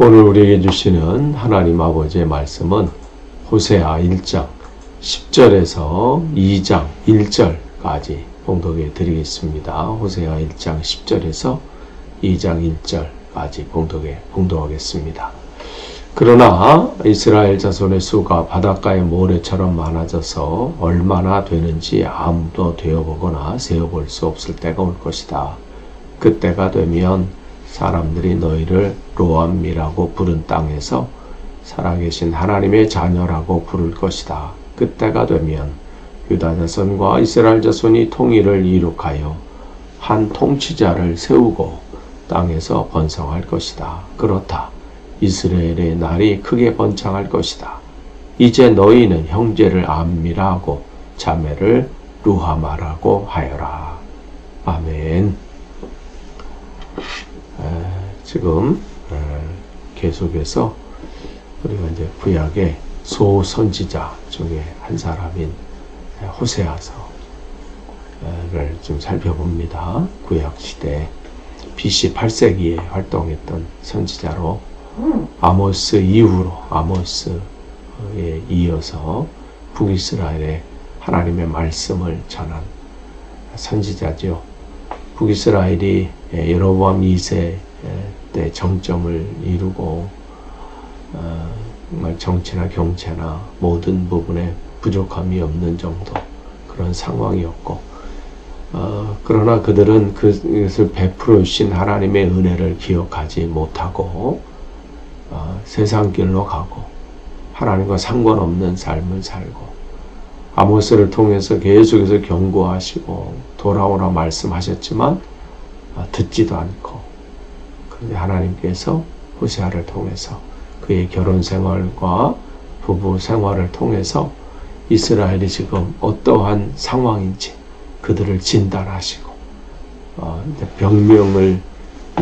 오늘 우리에게 주시는 하나님 아버지의 말씀은 호세아 1장 10절에서 2장 1절까지 봉독해 드리겠습니다. 호세아 1장 10절에서 2장 1절까지 봉독하겠습니다. 그러나 이스라엘 자손의 수가 바닷가의 모래처럼 많아져서 얼마나 되는지 아무도 되어보거나 세어볼 수 없을 때가 올 것이다. 그때가 되면 사람들이 너희를 로암미라고 부른 땅에서 살아계신 하나님의 자녀라고 부를 것이다. 그때가 되면 유다 자손과 이스라엘 자손이 통일을 이룩하여 한 통치자를 세우고 땅에서 번성할 것이다. 그렇다. 이스라엘의 날이 크게 번창할 것이다. 이제 너희는 형제를 암미라 하고 자매를 루하마라고 하여라. 아멘. 지금 계속해서 우리가 이제 구약의 소선지자 중에 한 사람인 호세아서를 좀 살펴봅니다. 구약 시대 BC 8세기에 활동했던 선지자로 아모스 이후로 아모스에 이어서 북이스라엘에 하나님의 말씀을 전한 선지자죠. 북이스라엘이 여로보암 2세 때 정점을 이루고 정말 정치나 경제나 모든 부분에 부족함이 없는 정도 그런 상황이었고 그러나 그들은 그것을 베풀어 주신 하나님의 은혜를 기억하지 못하고 세상 길로 가고 하나님과 상관없는 삶을 살고 아모스를 통해서 계속해서 경고하시고 돌아오라 말씀하셨지만 듣지도 않고 그런데 하나님께서 호세아를 통해서 그의 결혼 생활과 부부 생활을 통해서 이스라엘이 지금 어떠한 상황인지 그들을 진단하시고 병명을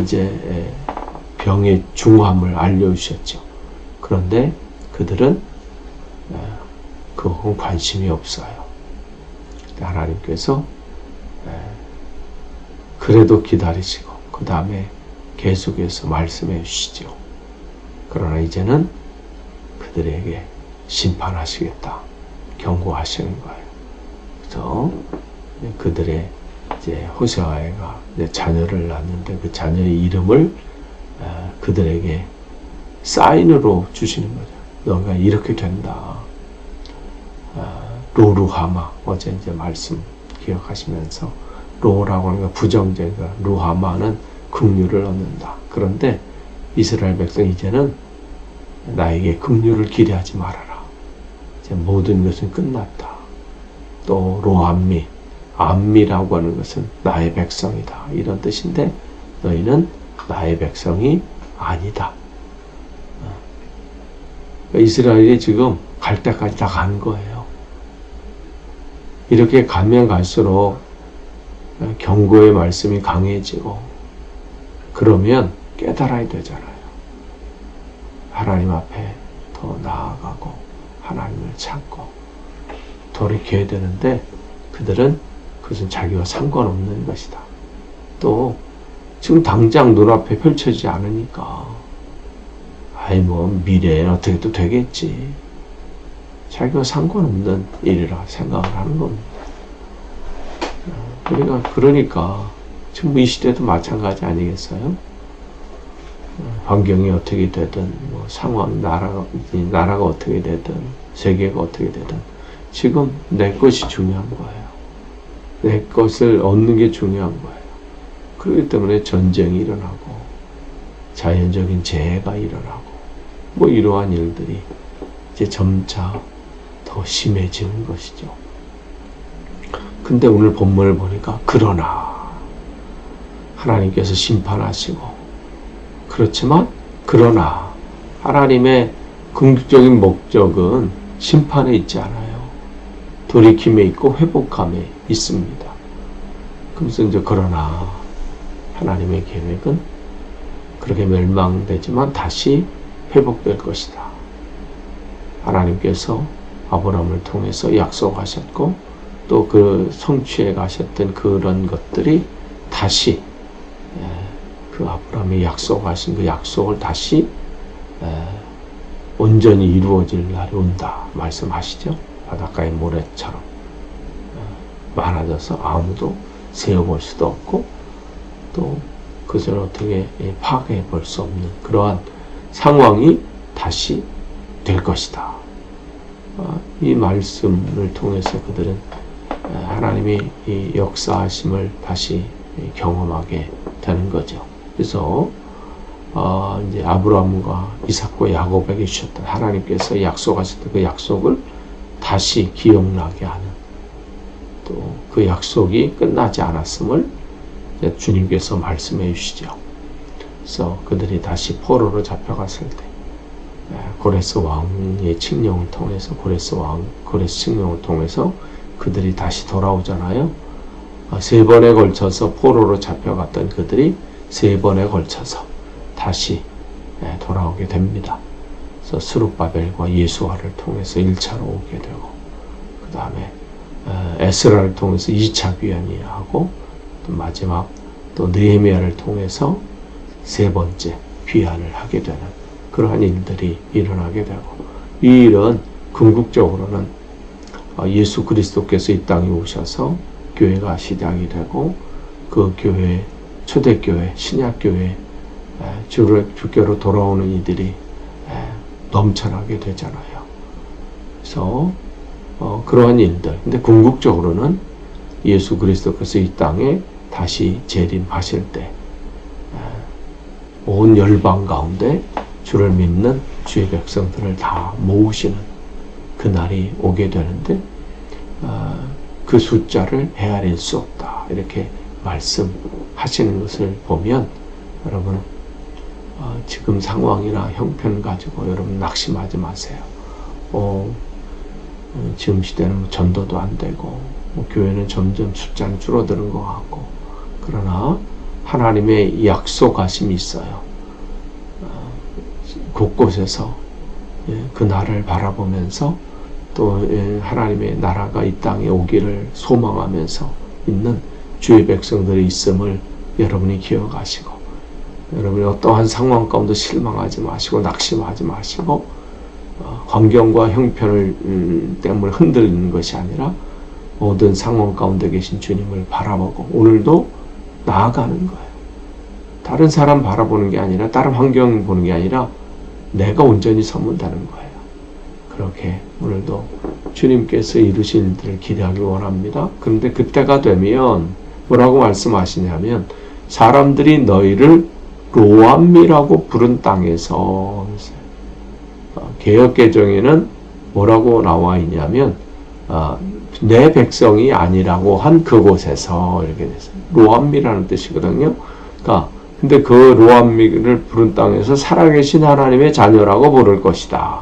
이제 병의 중함을 알려주셨죠. 그런데 그들은 그건 관심이 없어요. 하나님께서 그래도 기다리시고 그 다음에 계속해서 말씀해 주시죠. 그러나 이제는 그들에게 심판하시겠다 경고하시는 거예요. 그래서 그들의 이제 호세아가 자녀를 낳는데 그 자녀의 이름을 그들에게 사인으로 주시는 거죠. 너가 이렇게 된다. 로루하마 어제 이제 말씀 기억하시면서 로라고 하는 건 부정제가 루하마는 긍휼을 얻는다. 그런데 이스라엘 백성 이제는 나에게 긍휼을 기대하지 말아라. 이제 모든 것은 끝났다. 또 로암미, 암미라고 하는 것은 나의 백성이다. 이런 뜻인데 너희는 나의 백성이 아니다. 이스라엘이 지금 갈 때까지 다 간 거예요. 이렇게 가면 갈수록 경고의 말씀이 강해지고 그러면 깨달아야 되잖아요. 하나님 앞에 더 나아가고 하나님을 찾고 돌이켜야 되는데 그들은 그것은 자기와 상관없는 것이다. 또 지금 당장 눈앞에 펼쳐지지 않으니까 미래에 어떻게 또 되겠지. 자기와 상관없는 일이라 생각을 하는 겁니다. 우리가 그러니까 지금 이 시대도 마찬가지 아니겠어요? 환경이 어떻게 되든 상황, 나라가 어떻게 되든 세계가 어떻게 되든 지금 내 것이 중요한 거예요. 내 것을 얻는 게 중요한 거예요. 그렇기 때문에 전쟁이 일어나고 자연적인 재해가 일어나고 이러한 일들이 이제 점차 더 심해지는 것이죠. 근데 오늘 본문을 보니까 그러나 하나님께서 심판하시고 그렇지만 그러나 하나님의 궁극적인 목적은 심판에 있지 않아요. 돌이킴에 있고 회복함에 있습니다. 그래서 이제 그러나 하나님의 계획은 그렇게 멸망되지만 다시 회복될 것이다. 하나님께서 아브라함을 통해서 약속하셨고 또 그 성취해 가셨던 그런 것들이 다시 그 아브라함이 약속하신 그 약속을 다시 온전히 이루어질 날이 온다 말씀하시죠. 바닷가의 모래처럼 많아져서 아무도 세어볼 수도 없고 또 그것을 어떻게 파괴해 볼 수 없는 그러한 상황이 다시 될 것이다. 이 말씀을 통해서 그들은 하나님의 이 역사하심을 다시 경험하게 되는 거죠. 그래서 이제 아브라함과 이삭과 야곱에게 주셨던 하나님께서 약속하셨던 그 약속을 다시 기억나게 하는 또 그 약속이 끝나지 않았음을 주님께서 말씀해 주시죠. 그래서 그들이 다시 포로로 잡혀갔을 때 고레스 왕의 칙령을 통해서 고레스 칙령을 통해서 그들이 다시 돌아오잖아요. 3번에 걸쳐서 포로로 잡혀갔던 그들이 3번에 걸쳐서 다시 돌아오게 됩니다. 그래서 스룹바벨과 예수아를 통해서 1차로 오게 되고 그 다음에 에스라를 통해서 2차 귀환이 하고 또 마지막 또 느헤미야를 통해서 3번째 귀환을 하게 되는 그러한 일들이 일어나게 되고 이 일은 궁극적으로는 예수 그리스도께서 이 땅에 오셔서 교회가 시작이 되고 그 교회 초대교회 신약교회 주교로 돌아오는 이들이 넘쳐나게 되잖아요. 그래서 그러한 일들 근데 궁극적으로는 예수 그리스도께서 이 땅에 다시 재림하실 때 온 열방 가운데 주를 믿는 주의 백성들을 다 모으시는 그날이 오게 되는데 그 숫자를 헤아릴 수 없다 이렇게 말씀하시는 것을 보면 여러분 지금 상황이나 형편 가지고 여러분 낙심하지 마세요. 지금 시대는 전도도 안 되고 교회는 점점 숫자는 줄어드는 것 같고 그러나 하나님의 약속하심이 있어요. 곳곳에서 그 날을 바라보면서 또 하나님의 나라가 이 땅에 오기를 소망하면서 있는 주의 백성들이 있음을 여러분이 기억하시고 여러분이 어떠한 상황 가운데 실망하지 마시고 낙심하지 마시고 환경과 형편을 때문에 흔들리는 것이 아니라 모든 상황 가운데 계신 주님을 바라보고 오늘도 나아가는 거예요. 다른 사람 바라보는 게 아니라 다른 환경 보는 게 아니라 내가 온전히 서면 되는 거예요. 그렇게 오늘도 주님께서 이루신 일들을 기대하기 원합니다. 그런데 그때가 되면 뭐라고 말씀하시냐면 사람들이 너희를 로암미라고 부른 땅에서 개역개정에는 뭐라고 나와 있냐면 내 백성이 아니라고 한 그곳에서 이렇게 됐어요. 로암미라는 뜻이거든요. 그러니까 근데 그 로암미를 부른 땅에서 살아계신 하나님의 자녀라고 부를 것이다.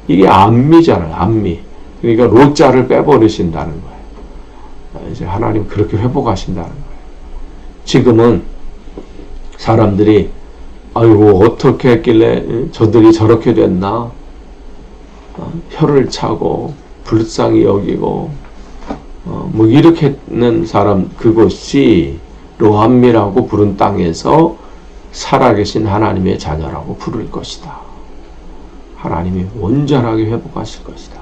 이게 암미잖아요. 암미. 그러니까 로자를 빼버리신다는 거예요. 이제 하나님 그렇게 회복하신다는 거예요. 지금은 사람들이 아이고 어떻게 했길래 저들이 저렇게 됐나 혀를 차고 불쌍히 여기고 뭐 이렇게 했는 사람 그곳이 로암미라고 부른 땅에서 살아계신 하나님의 자녀라고 부를 것이다. 하나님이 온전하게 회복하실 것이다.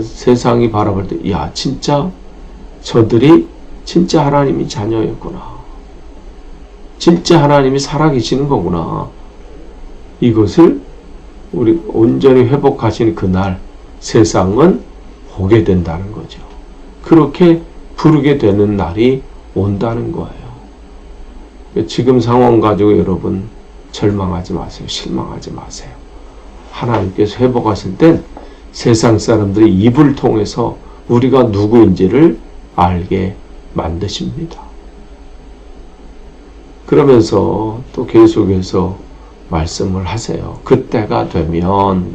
세상이 바라볼 때 야 진짜 저들이 진짜 하나님이 자녀였구나. 진짜 하나님이 살아계시는 거구나. 이것을 우리 온전히 회복하시는 그날 세상은 보게 된다는 거죠. 그렇게 부르게 되는 날이 온다는 거예요. 지금 상황 가지고 여러분 절망하지 마세요. 실망하지 마세요. 하나님께서 회복하실 땐 세상 사람들이 입을 통해서 우리가 누구인지를 알게 만드십니다. 그러면서 또 계속해서 말씀을 하세요. 그때가 되면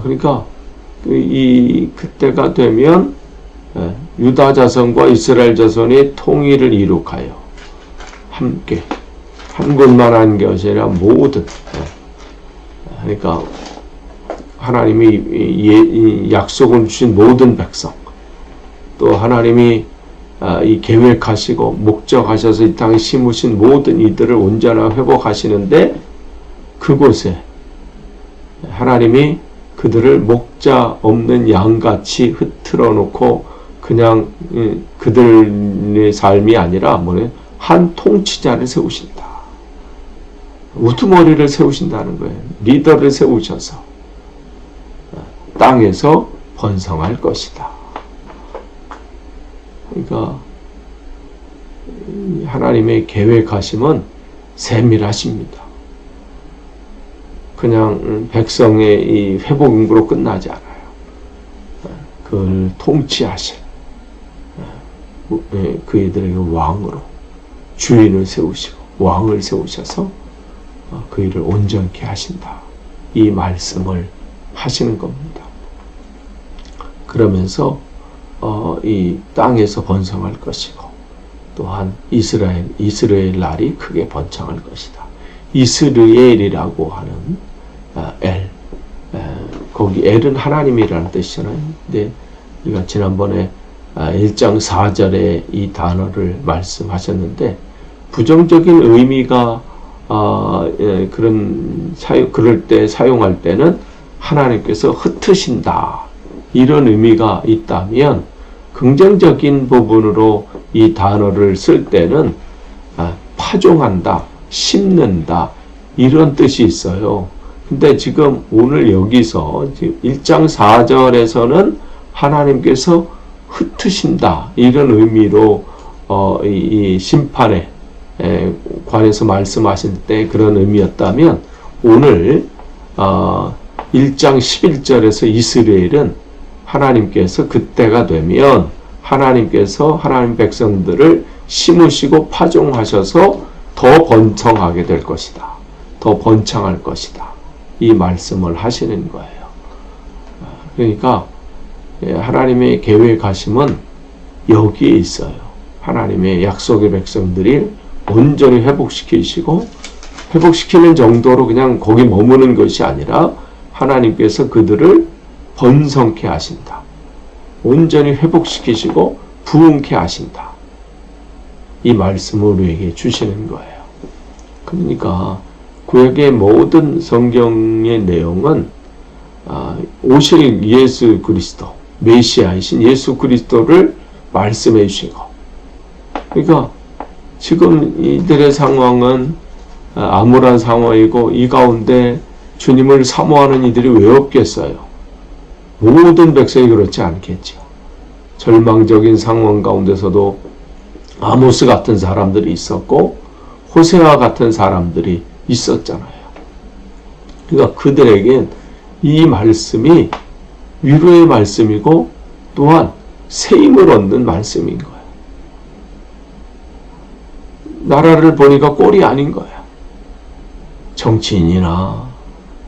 그러니까 이 그때가 되면 유다 자손과 이스라엘 자손이 통일을 이룩하여 함께 한 곳만 한 것이 아니라 모든 그러니까 하나님이 약속을 주신 모든 백성 또 하나님이 이 계획하시고 목적하셔서 이 땅에 심으신 모든 이들을 온전하게 회복하시는데, 그곳에 하나님이 그들을 목자 없는 양같이 흩트러 놓고 그냥 그들의 삶이 아니라 한 통치자를 세우신다. 우두머리를 세우신다는 거예요. 리더를 세우셔서 땅에서 번성할 것이다. 그러니까 하나님의 계획하심은 세밀하십니다. 그냥 백성의 이 회복 인구로 끝나지 않아요. 그걸 통치하실 그이들에게 왕으로 주인을 세우시고 왕을 세우셔서 그 일을 온전케 하신다. 이 말씀을 하시는 겁니다. 그러면서 이 땅에서 번성할 것이고, 또한 이스라엘 날이 크게 번창할 것이다. 이스르엘이라고 하는 거기 엘은 하나님이라는 뜻이잖아요. 근데 우리가 지난번에 1장 4절에 이 단어를 말씀하셨는데, 부정적인 의미가 그럴 때 사용할 때는 하나님께서 흩으신다, 이런 의미가 있다면, 긍정적인 부분으로 이 단어를 쓸 때는 파종한다, 심는다, 이런 뜻이 있어요. 근데 지금 오늘 여기서 1장 4절에서는 하나님께서 흩으신다, 이런 의미로 이 심판에 관해서 말씀하실 때 그런 의미였다면, 오늘 1장 11절에서 이스라엘은 하나님께서 그때가 되면 하나님께서 하나님 백성들을 심으시고 파종하셔서 더 번성하게 될 것이다, 더 번창할 것이다, 이 말씀을 하시는 거예요. 그러니까 하나님의 계획하심은 여기에 있어요. 하나님의 약속의 백성들이 온전히 회복시키시고, 회복시키는 정도로 그냥 거기 머무는 것이 아니라 하나님께서 그들을 번성케 하신다, 온전히 회복시키시고 부흥케 하신다, 이 말씀을 우리에게 주시는 거예요. 그러니까 구약의 모든 성경의 내용은 오실 예수 그리스도, 메시아이신 예수 그리스도를 말씀해 주신 거. 그러니까 지금 이들의 상황은 암울한 상황이고, 이 가운데 주님을 사모하는 이들이 왜 없겠어요? 모든 백성이 그렇지 않겠죠. 절망적인 상황 가운데서도 아모스 같은 사람들이 있었고, 호세아 같은 사람들이 있었잖아요. 그러니까 그들에겐 이 말씀이 위로의 말씀이고, 또한 새 힘을 얻는 말씀인 거예요. 나라를 보니까 꼴이 아닌 거야. 정치인이나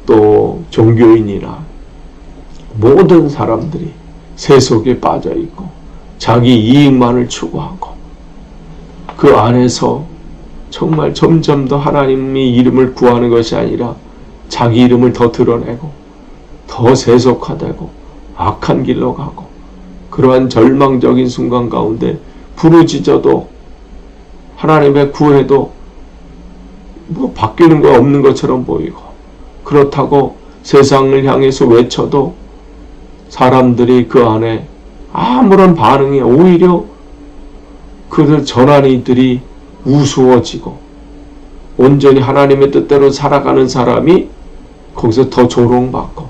또 종교인이나 모든 사람들이 세속에 빠져 있고 자기 이익만을 추구하고, 그 안에서 정말 점점 더 하나님의 이름을 구하는 것이 아니라 자기 이름을 더 드러내고 더 세속화되고 악한 길로 가고, 그러한 절망적인 순간 가운데 부르짖어도 하나님의 구해도 바뀌는 거 없는 것처럼 보이고, 그렇다고 세상을 향해서 외쳐도 사람들이 그 안에 아무런 반응이, 오히려 그들 전한 이들이 우스워지고, 온전히 하나님의 뜻대로 살아가는 사람이 거기서 더 조롱받고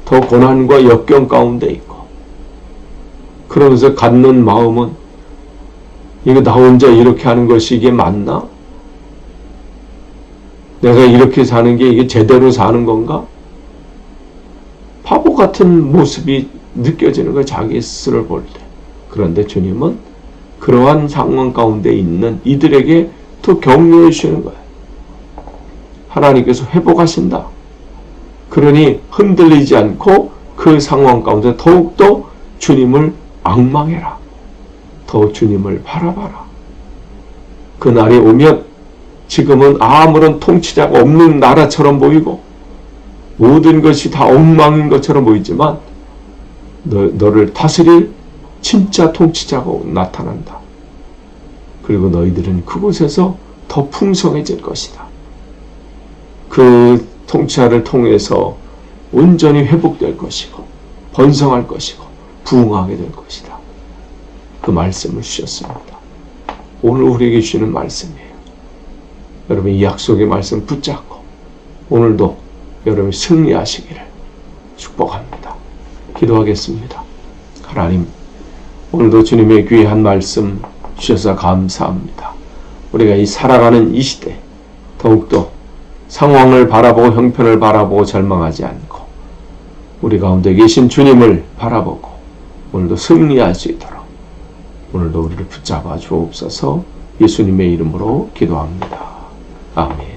더 고난과 역경 가운데 있고, 그러면서 갖는 마음은 이거 나 혼자 이렇게 하는 것이 이게 맞나? 내가 이렇게 사는 게 이게 제대로 사는 건가? 바보 같은 모습이 느껴지는 거예요, 자기 스스로를 볼 때. 그런데 주님은 그러한 상황 가운데 있는 이들에게 더 격려해 주시는 거예요. 하나님께서 회복하신다. 그러니 흔들리지 않고 그 상황 가운데 더욱더 주님을 앙망해라. 더 주님을 바라봐라. 그날이 오면 지금은 아무런 통치자가 없는 나라처럼 보이고 모든 것이 다 엉망인 것처럼 보이지만, 너를 다스릴 진짜 통치자가 나타난다. 그리고 너희들은 그곳에서 더 풍성해질 것이다. 그 통치자를 통해서 온전히 회복될 것이고 번성할 것이고 부흥하게 될 것이다. 그 말씀을 주셨습니다. 오늘 우리에게 주시는 말씀이에요. 여러분 이 약속의 말씀 붙잡고 오늘도 여러분이 승리하시기를 축복합니다. 기도하겠습니다. 하나님, 오늘도 주님의 귀한 말씀 주셔서 감사합니다. 우리가 이 살아가는 이 시대 더욱더 상황을 바라보고 형편을 바라보고 절망하지 않고 우리 가운데 계신 주님을 바라보고 오늘도 승리할 수 있도록 오늘도 우리를 붙잡아 주옵소서. 예수님의 이름으로 기도합니다. 아멘.